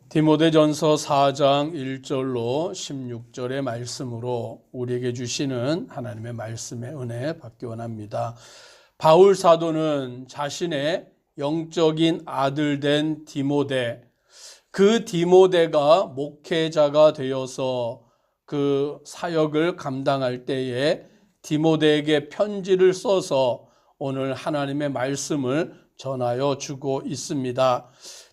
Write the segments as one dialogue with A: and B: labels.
A: 디모데전서 4장 1절로 16절의 말씀으로 우리에게 주시는 하나님의 말씀의 은혜 받기 원합니다. 바울 사도는 자신의 영적인 아들 된 디모데, 그 디모데가 목회자가 되어서 그 사역을 감당할 때에 디모데에게 편지를 써서 오늘 하나님의 말씀을 전하여 주고 있습니다.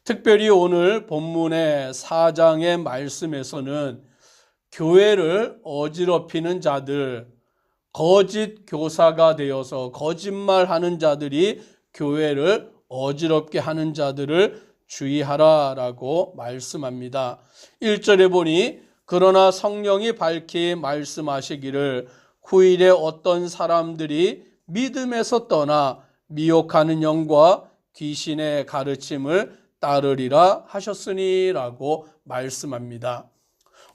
A: 특별히 오늘 본문의 4장의 말씀에서는 교회를 어지럽히는 자들, 거짓 교사가 되어서 거짓말하는 자들이 교회를 어지럽게 하는 자들을 주의하라라고 말씀합니다. 1절에 보니 그러나 성령이 밝히 말씀하시기를 후일에 어떤 사람들이 믿음에서 떠나 미혹하는 영과 귀신의 가르침을 따르리라 하셨으니라고 말씀합니다.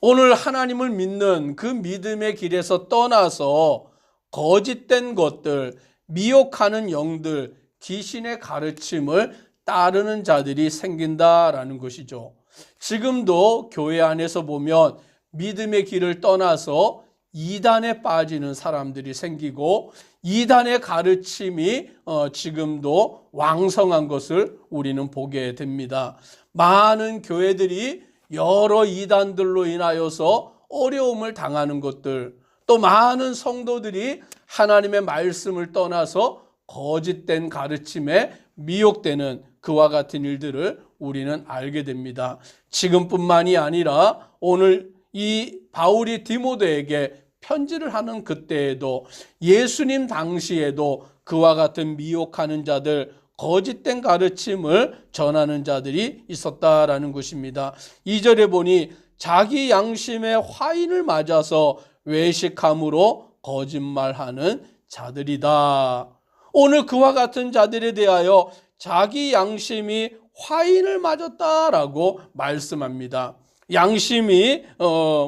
A: 오늘 하나님을 믿는 그 믿음의 길에서 떠나서 거짓된 것들, 미혹하는 영들, 귀신의 가르침을 따르는 자들이 생긴다라는 것이죠. 지금도 교회 안에서 보면 믿음의 길을 떠나서 이단에 빠지는 사람들이 생기고 이단의 가르침이 지금도 왕성한 것을 우리는 보게 됩니다. 많은 교회들이 여러 이단들로 인하여서 어려움을 당하는 것들, 또 많은 성도들이 하나님의 말씀을 떠나서 거짓된 가르침에 미혹되는 그와 같은 일들을 우리는 알게 됩니다. 지금뿐만이 아니라 오늘 이 바울이 디모데에게 편지를 하는 그때에도 예수님 당시에도 그와 같은 미혹하는 자들, 거짓된 가르침을 전하는 자들이 있었다라는 것입니다. 2절에 보니 자기 양심의 화인을 맞아서 외식함으로 거짓말하는 자들이다. 오늘 그와 같은 자들에 대하여 자기 양심이 화인을 맞았다라고 말씀합니다. 양심이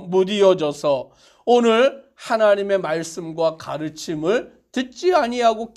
A: 무디어져서 오늘 하나님의 말씀과 가르침을 듣지 아니하고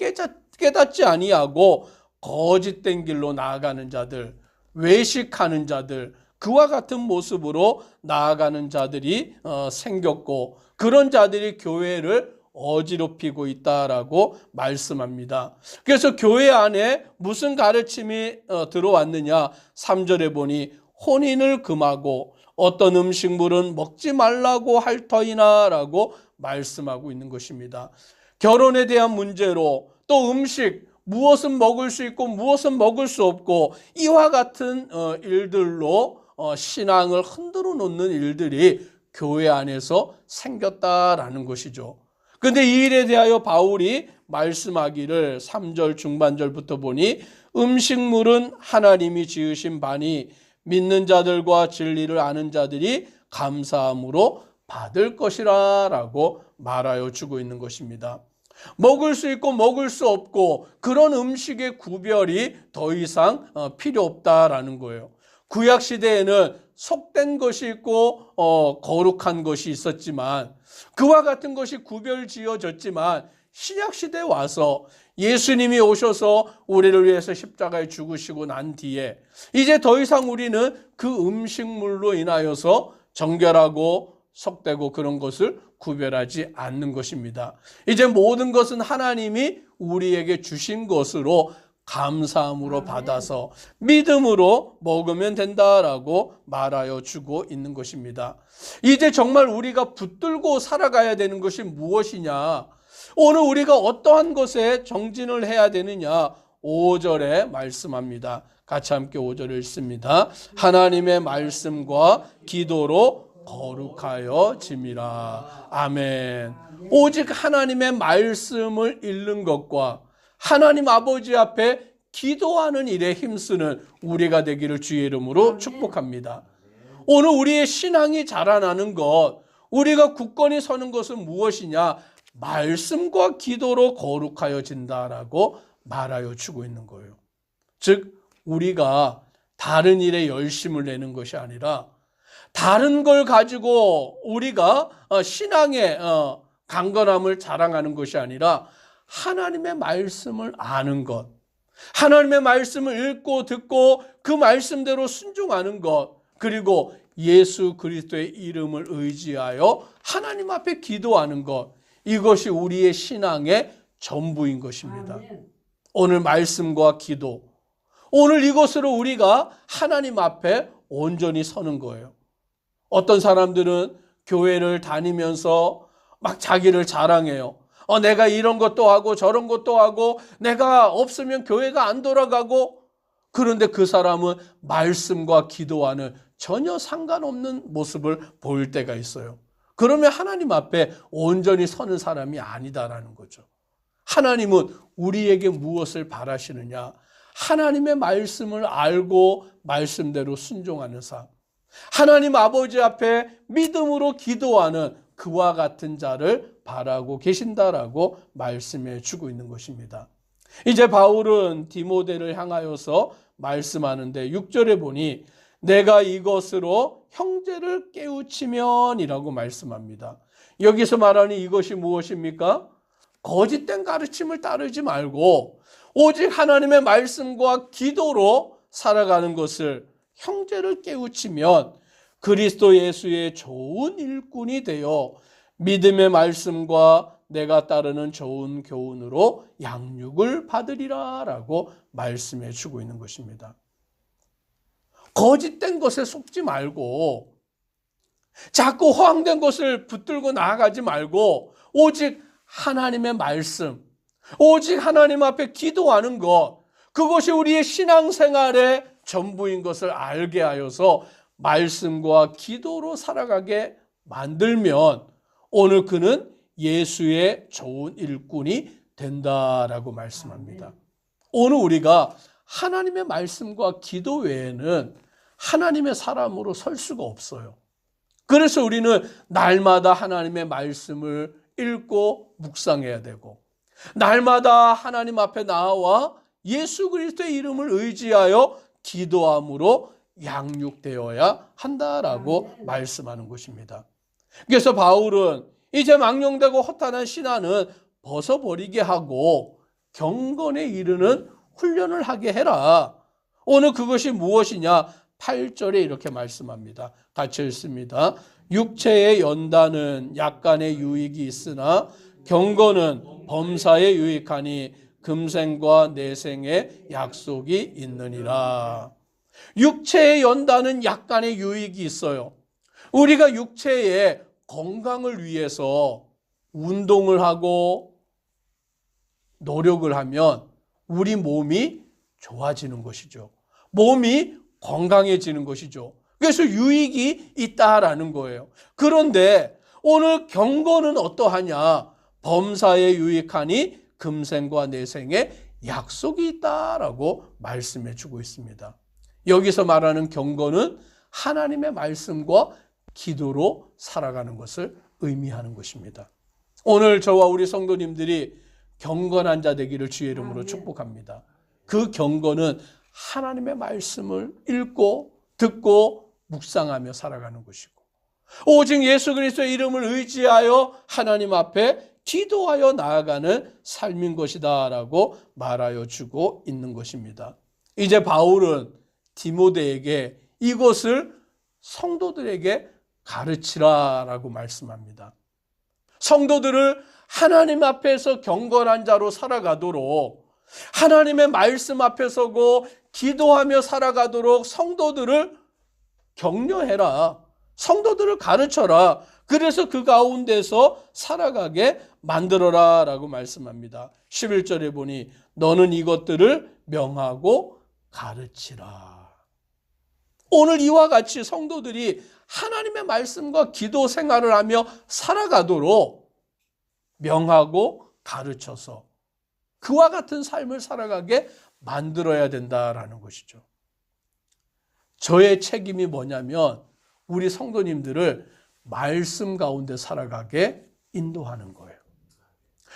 A: 깨닫지 아니하고 거짓된 길로 나아가는 자들, 외식하는 자들, 그와 같은 모습으로 나아가는 자들이 생겼고 그런 자들이 교회를 어지럽히고 있다라고 말씀합니다. 그래서 교회 안에 무슨 가르침이 들어왔느냐? 3절에 보니 혼인을 금하고 어떤 음식물은 먹지 말라고 할 터이나 라고 말씀하고 있는 것입니다. 결혼에 대한 문제로 또 음식, 무엇은 먹을 수 있고 무엇은 먹을 수 없고 이와 같은 일들로 신앙을 흔들어 놓는 일들이 교회 안에서 생겼다라는 것이죠. 그런데 이 일에 대하여 바울이 말씀하기를 3절 중반절부터 보니 음식물은 하나님이 지으신 바니 믿는 자들과 진리를 아는 자들이 감사함으로 받을 것이라 라고 말하여 주고 있는 것입니다. 먹을 수 있고 먹을 수 없고 그런 음식의 구별이 더 이상 필요 없다라는 거예요. 구약시대에는 속된 것이 있고 거룩한 것이 있었지만 그와 같은 것이 구별지어졌지만 신약시대에 와서 예수님이 오셔서 우리를 위해서 십자가에 죽으시고 난 뒤에 이제 더 이상 우리는 그 음식물로 인하여서 정결하고 속되고 그런 것을 구별하지 않는 것입니다. 이제 모든 것은 하나님이 우리에게 주신 것으로 감사함으로 받아서 믿음으로 먹으면 된다라고 말하여 주고 있는 것입니다. 이제 정말 우리가 붙들고 살아가야 되는 것이 무엇이냐? 오늘 우리가 어떠한 것에 정진을 해야 되느냐? 5절에 말씀합니다. 같이 함께 5절을 읽습니다. 하나님의 말씀과 기도로 거룩하여 짐이라. 아멘. 오직 하나님의 말씀을 읽는 것과 하나님 아버지 앞에 기도하는 일에 힘쓰는 우리가 되기를 주의 이름으로 축복합니다. 오늘 우리의 신앙이 자라나는 것, 우리가 굳건히 서는 것은 무엇이냐? 말씀과 기도로 거룩하여진다라고 말하여 주고 있는 거예요. 즉 우리가 다른 일에 열심을 내는 것이 아니라 다른 걸 가지고 우리가 신앙의 강건함을 자랑하는 것이 아니라 하나님의 말씀을 아는 것, 하나님의 말씀을 읽고 듣고 그 말씀대로 순종하는 것, 그리고 예수 그리스도의 이름을 의지하여 하나님 앞에 기도하는 것, 이것이 우리의 신앙의 전부인 것입니다. 오늘 말씀과 기도, 오늘 이것으로 우리가 하나님 앞에 온전히 서는 거예요. 어떤 사람들은 교회를 다니면서 막 자기를 자랑해요. 내가 이런 것도 하고 저런 것도 하고 내가 없으면 교회가 안 돌아가고, 그런데 그 사람은 말씀과 기도와는 전혀 상관없는 모습을 보일 때가 있어요. 그러면 하나님 앞에 온전히 서는 사람이 아니다라는 거죠. 하나님은 우리에게 무엇을 바라시느냐? 하나님의 말씀을 알고 말씀대로 순종하는 삶, 하나님 아버지 앞에 믿음으로 기도하는 그와 같은 자를 바라고 계신다라고 말씀해 주고 있는 것입니다. 이제 바울은 디모데를 향하여서 말씀하는데 6절에 보니 내가 이것으로 형제를 깨우치면 이라고 말씀합니다. 여기서 말하는 이것이 무엇입니까? 거짓된 가르침을 따르지 말고 오직 하나님의 말씀과 기도로 살아가는 것을, 형제를 깨우치면 그리스도 예수의 좋은 일꾼이 되어 믿음의 말씀과 내가 따르는 좋은 교훈으로 양육을 받으리라 라고 말씀해 주고 있는 것입니다. 거짓된 것에 속지 말고 자꾸 허황된 것을 붙들고 나아가지 말고 오직 하나님의 말씀, 오직 하나님 앞에 기도하는 것, 그것이 우리의 신앙생활의 전부인 것을 알게 하여서 말씀과 기도로 살아가게 만들면 오늘 그는 예수의 좋은 일꾼이 된다라고 말씀합니다. 오늘 우리가 하나님의 말씀과 기도 외에는 하나님의 사람으로 설 수가 없어요. 그래서 우리는 날마다 하나님의 말씀을 읽고 묵상해야 되고, 날마다 하나님 앞에 나와 예수 그리스도의 이름을 의지하여 기도함으로 양육되어야 한다라고 말씀하는 것입니다. 그래서 바울은 이제 망령되고 허탄한 신화는 벗어버리게 하고 경건에 이르는 훈련을 하게 해라. 오늘 그것이 무엇이냐? 8절에 이렇게 말씀합니다. 같이 읽습니다. 육체의 연단은 약간의 유익이 있으나 경건은 범사에 유익하니 금생과 내생의 약속이 있느니라. 육체의 연단은 약간의 유익이 있어요. 우리가 육체의 건강을 위해서 운동을 하고 노력을 하면 우리 몸이 좋아지는 것이죠. 몸이 건강해지는 것이죠. 그래서 유익이 있다라는 거예요. 그런데 오늘 경건은 어떠하냐? 범사에 유익하니 금생과 내생에 약속이 있다라고 말씀해 주고 있습니다. 여기서 말하는 경건은 하나님의 말씀과 기도로 살아가는 것을 의미하는 것입니다. 오늘 저와 우리 성도님들이 경건한 자 되기를 주의 이름으로 축복합니다. 그 경건은 하나님의 말씀을 읽고 듣고 묵상하며 살아가는 것이고, 오직 예수 그리스도의 이름을 의지하여 하나님 앞에 기도하여 나아가는 삶인 것이다 라고 말하여 주고 있는 것입니다. 이제 바울은 디모데에게 이것을 성도들에게 가르치라 라고 말씀합니다. 성도들을 하나님 앞에서 경건한 자로 살아가도록, 하나님의 말씀 앞에 서고 기도하며 살아가도록 성도들을 격려해라. 성도들을 가르쳐라. 그래서 그 가운데서 살아가게 만들어라 라고 말씀합니다. 11절에 보니 너는 이것들을 명하고 가르치라. 오늘 이와 같이 성도들이 하나님의 말씀과 기도 생활을 하며 살아가도록 명하고 가르쳐서 그와 같은 삶을 살아가게 만들어야 된다라는 것이죠. 저의 책임이 뭐냐면 우리 성도님들을 말씀 가운데 살아가게 인도하는 거예요.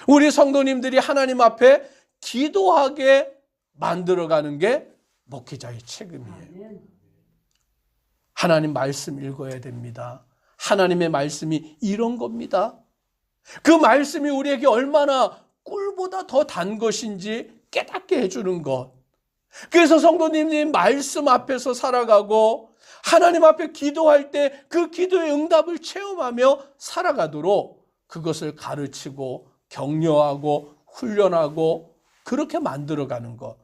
A: 우리 성도님들이 하나님 앞에 기도하게 만들어가는 게 목회자의 책임이에요. 하나님 말씀 읽어야 됩니다. 하나님의 말씀이 이런 겁니다. 그 말씀이 우리에게 얼마나 꿀보다 더 단 것인지 깨닫게 해주는 것. 그래서 성도님이 말씀 앞에서 살아가고 하나님 앞에 기도할 때 그 기도의 응답을 체험하며 살아가도록 그것을 가르치고 격려하고 훈련하고 그렇게 만들어가는 것.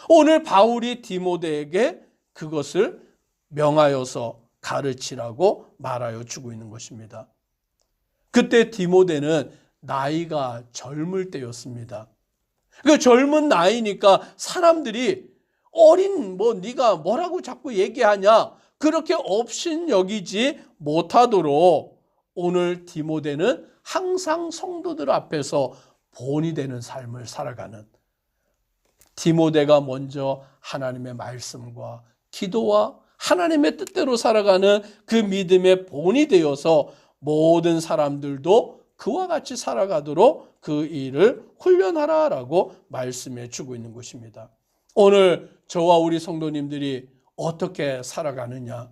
A: 오늘 바울이 디모데에게 그것을 명하여서 가르치라고 말하여 주고 있는 것입니다. 그때 디모데는 나이가 젊을 때였습니다. 그 젊은 나이니까 사람들이 어린 네가 뭐라고 자꾸 얘기하냐 그렇게 업신여기지 못하도록 오늘 디모데는 항상 성도들 앞에서 본이 되는 삶을 살아가는, 디모데가 먼저 하나님의 말씀과 기도와 하나님의 뜻대로 살아가는 그 믿음의 본이 되어서 모든 사람들도 그와 같이 살아가도록 그 일을 훈련하라라고 말씀해 주고 있는 것입니다. 오늘 저와 우리 성도님들이 어떻게 살아가느냐,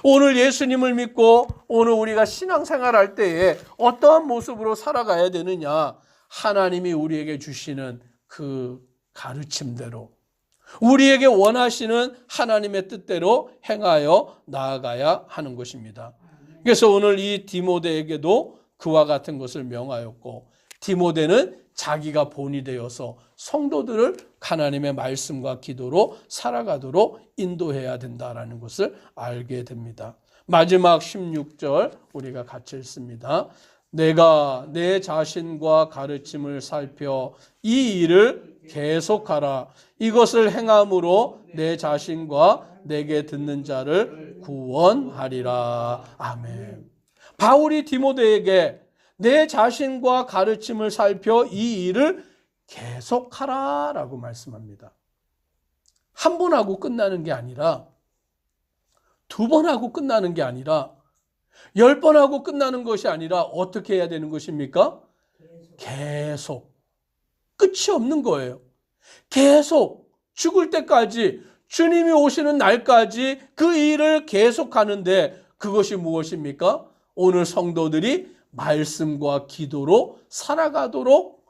A: 오늘 예수님을 믿고 오늘 우리가 신앙생활할 때에 어떠한 모습으로 살아가야 되느냐, 하나님이 우리에게 주시는 그 가르침대로 우리에게 원하시는 하나님의 뜻대로 행하여 나아가야 하는 것입니다. 그래서 오늘 이 디모데에게도 그와 같은 것을 명하였고, 디모데는 자기가 본이 되어서 성도들을 하나님의 말씀과 기도로 살아가도록 인도해야 된다라는 것을 알게 됩니다. 마지막 16절 우리가 같이 읽습니다. 내가 내 자신과 가르침을 살펴 이 일을 계속하라. 이것을 행함으로 내 자신과 내게 듣는 자를 구원하리라. 아멘. 바울이 디모데에게 내 자신과 가르침을 살펴 이 일을 계속하라라고 말씀합니다. 한 번 하고 끝나는 게 아니라, 두 번 하고 끝나는 게 아니라, 10번 하고 끝나는 것이 아니라 어떻게 해야 되는 것입니까? 계속. 끝이 없는 거예요. 계속 죽을 때까지, 주님이 오시는 날까지 그 일을 계속하는데, 그것이 무엇입니까? 오늘 성도들이 말씀과 기도로 살아가도록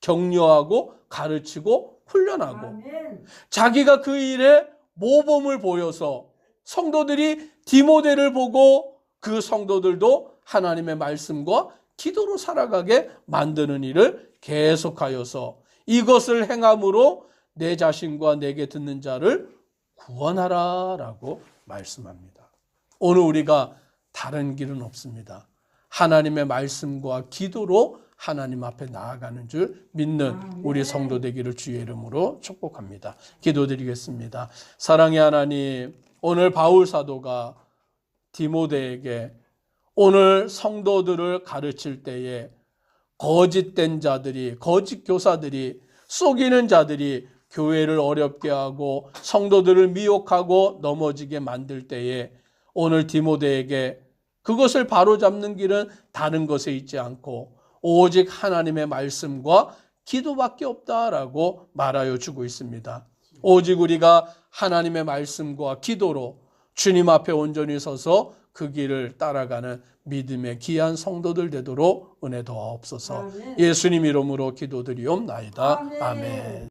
A: 격려하고 가르치고 훈련하고, 아멘. 자기가 그 일에 모범을 보여서 성도들이 디모데를 보고 그 성도들도 하나님의 말씀과 기도로 살아가게 만드는 일을 계속하여서 이것을 행함으로 내 자신과 내게 듣는 자를 구원하라라고 말씀합니다. 오늘 우리가 다른 길은 없습니다. 하나님의 말씀과 기도로 하나님 앞에 나아가는 줄 믿는 우리 성도 되기를 주의 이름으로 축복합니다. 기도드리겠습니다. 사랑의 하나님, 오늘 바울 사도가 디모데에게 오늘 성도들을 가르칠 때에 거짓된 자들이, 거짓 교사들이, 속이는 자들이 교회를 어렵게 하고 성도들을 미혹하고 넘어지게 만들 때에 오늘 디모데에게 그것을 바로잡는 길은 다른 것에 있지 않고 오직 하나님의 말씀과 기도밖에 없다라고 말하여 주고 있습니다. 오직 우리가 하나님의 말씀과 기도로 주님 앞에 온전히 서서 그 길을 따라가는 믿음의 귀한 성도들 되도록 은혜 더하옵소서. 예수님 이름으로 기도드리옵나이다. 아멘.